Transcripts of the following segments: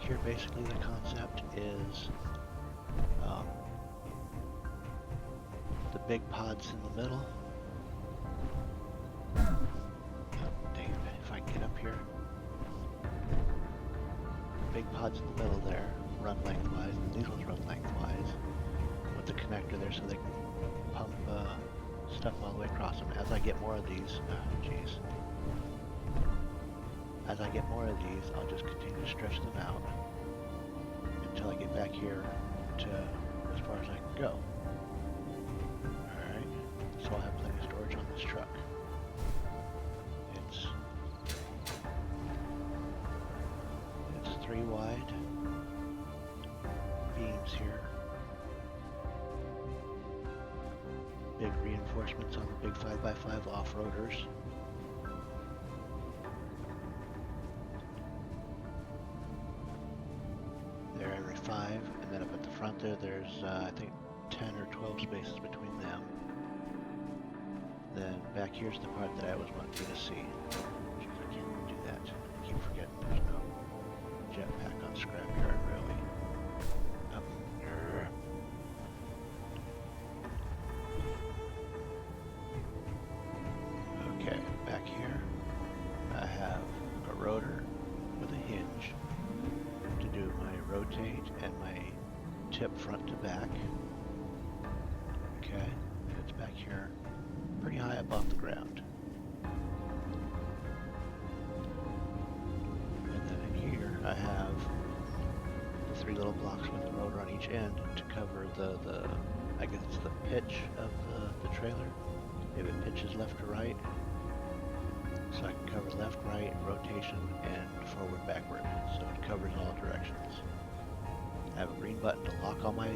here, basically the concept is the big pods in the middle. Oh, dang it, if I can get up here. The big pods in the middle there run lengthwise, and these ones run lengthwise with the connector there so they can pump stuff all the way across them. As I get more of these, as I get more of these, I'll just continue to stretch them out until I get back here to as far as I can go. Alright, so I'll have plenty of storage on this truck. It's 3 wide beams here. Big reinforcements on the big 5x5 off-roaders. They're every 5, and then up at the front there's I think 10 or 12 spaces between them. Then back here's the part that I always wanted you to see. I can't do that. I keep forgetting there's no jetpack on Scrapyard, really. Up here. Okay, back here I have a rotor with a hinge to do my rotate and my tip front to back. Okay, it's back here pretty high above the ground. And then in here I have the 3 little blocks with the rotor on each end to cover the I guess it's the pitch of the trailer. If it pitches left to right, so I can cover left, right, rotation, and forward, backward. So it covers all directions. I have a green button to lock all my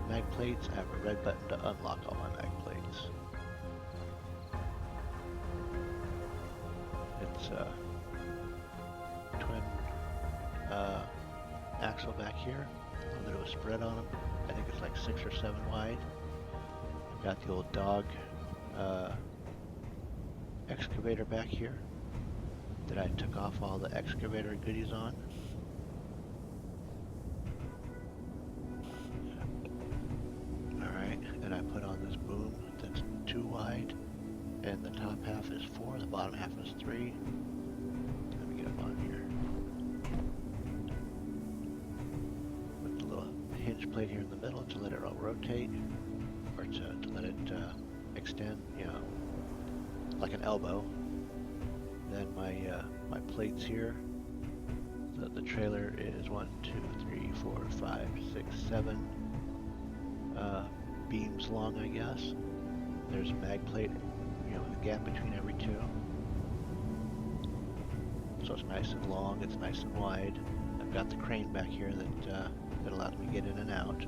mag plates. I have a red button to unlock all my mag plates. It's twin axle back here. A little bit of a spread on them. I think it's like 6 or 7 wide. I've got the old dog excavator back here that I took off all the excavator goodies on. Alright, and I put on this boom that's 2 wide, and the top half is 4, the bottom half is 3. Let me get up on here. With the little hinge plate here in the middle to let it all rotate, or to let it extend, you know, like an elbow. Then my plates here. The trailer is 1, 2, 3, 4, 5, 6, 7 beams long, I guess. There's a mag plate, you know, with a gap between every 2. So it's nice and long. It's nice and wide. I've got the crane back here that allows me to get in and out.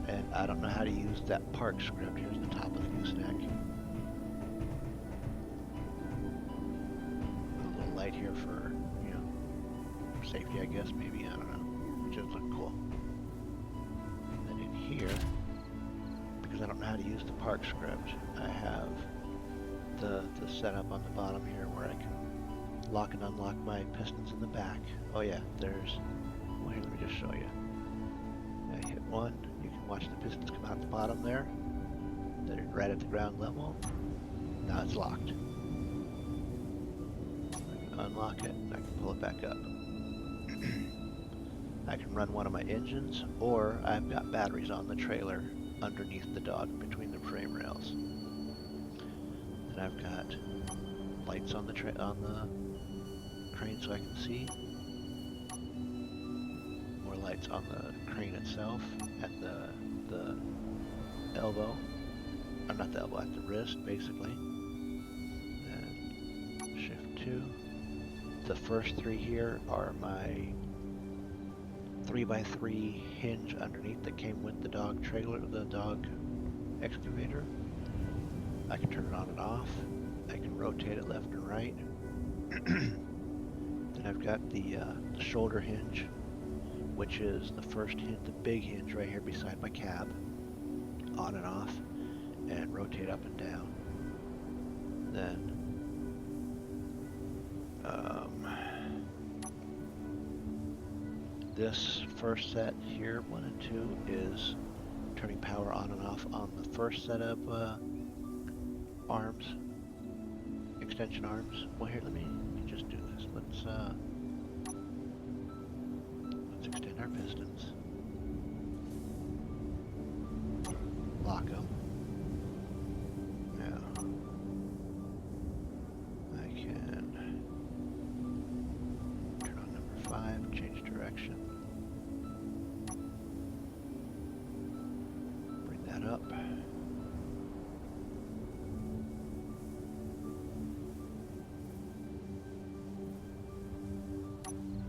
And I don't know how to use that park script. Here's the top of the gooseneck. Light here for, you know, safety, I guess, maybe, I don't know. It just look cool. And then in here, because I don't know how to use the park script, I have the setup on the bottom here where I can lock and unlock my pistons in the back. Oh yeah, there's, well here, let me just show you. I hit 1, you can watch the pistons come out the bottom there. They're right at the ground level. Now it's locked. Unlock it, and I can pull it back up. I can run one of my engines, or I've got batteries on the trailer underneath the dog between the frame rails. Then I've got lights on the crane so I can see. More lights on the crane itself at the elbow, or not the elbow, at the wrist basically. Then shift 2. The first 3 here are my 3x3 hinge underneath that came with the dog trailer, the dog excavator. I can turn it on and off. I can rotate it left and right. Then I've got the shoulder hinge, which is the first hinge, the big hinge right here beside my cab. On and off, and rotate up and down. Then this first set here, 1 and 2, is turning power on and off on the first set of arms, extension arms. Well, here, let me just do this. Let's extend our pistons, lock them. Now I can turn on number 5, change direction, bring that up.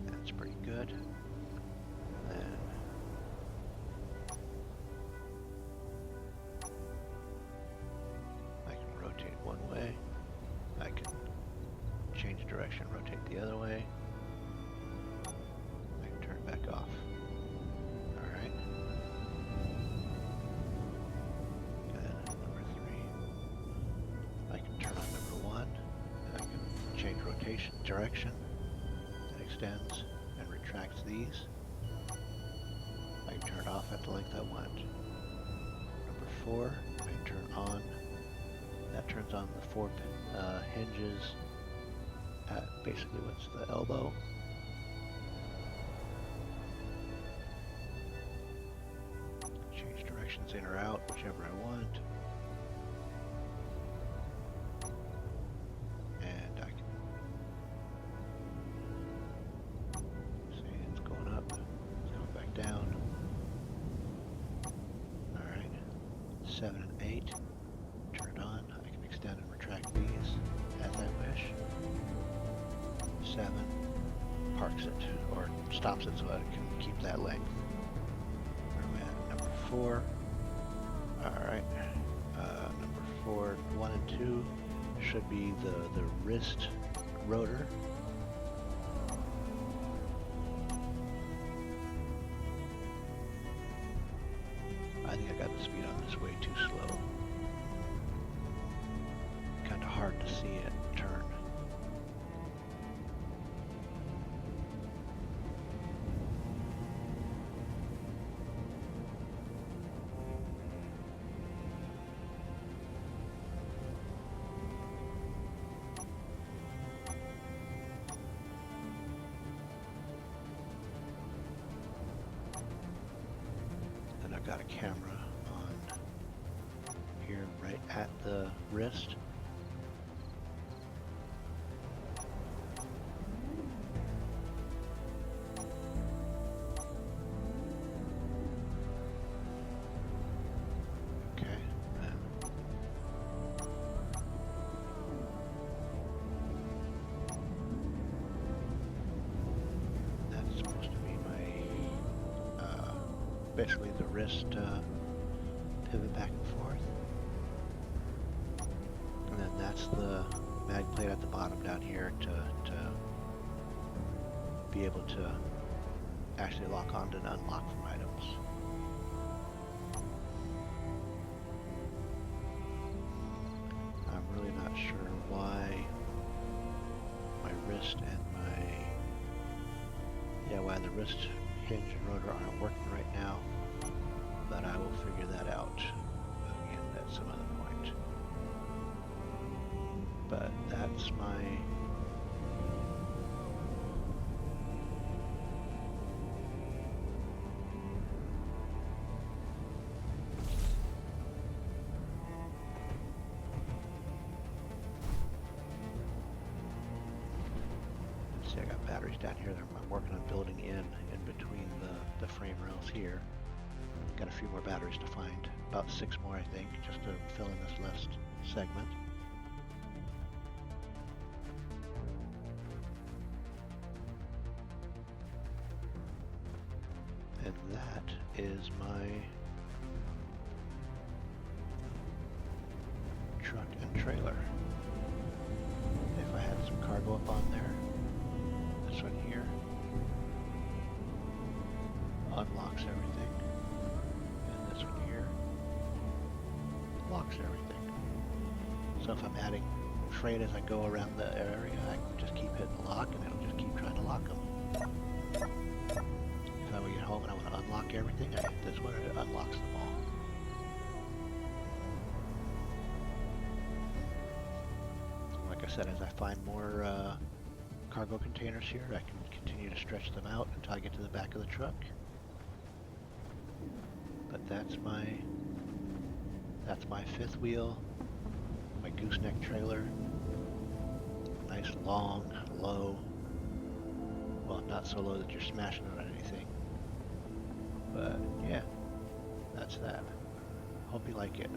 That's pretty good. Then I can rotate one way. I can change direction, rotate the other way. I can turn it back off. Alright. Then number 3. I can turn on number 1. I can change rotation direction. It extends and retracts these. I can turn it off at the length I want. Number 4, I can turn on. That turns on the 4 hinges at basically what's the elbow. Change directions in or out, whichever I want. And I can see it's going up, it's going back down. Alright, 7 and 8, turn it on. I can extend and retract these as I wish. 7 parks it, or stops it so I can keep that length. Where am I at? Number 4. Alright. Number 4, 1 and 2 should be the wrist rotor. I think I got the speed on this way too slow. Kind of hard to see it turn. Then I've got a camera on here right at the wrist. Okay, that's supposed to be my basically the wrist pivot back and forth. And then that's the mag plate at the bottom down here to be able to actually lock onto and unlock from items. I'm really not sure why my wrist and why the wrist hinge and rotor aren't working right now, but I will figure that out again at some other point. But that's my see, I got batteries down here that I'm working on building in between the frame rails here. Got a few more batteries to find, about 6 more I think, just to fill in this last segment. And that is my truck and trailer. If I had some cargo up on there, this one here unlocks everything, and this one here locks everything. So if I'm adding freight as I go around the area, I can just keep hitting lock and it'll just keep trying to lock them. everything, I hit this one and it unlocks them all. Like I said, as I find more cargo containers here, I can continue to stretch them out until I get to the back of the truck. But that's my fifth wheel, my gooseneck trailer. Nice long, low. Well, not so low that you're smashing it on anything. But yeah, that's that. Hope you like it.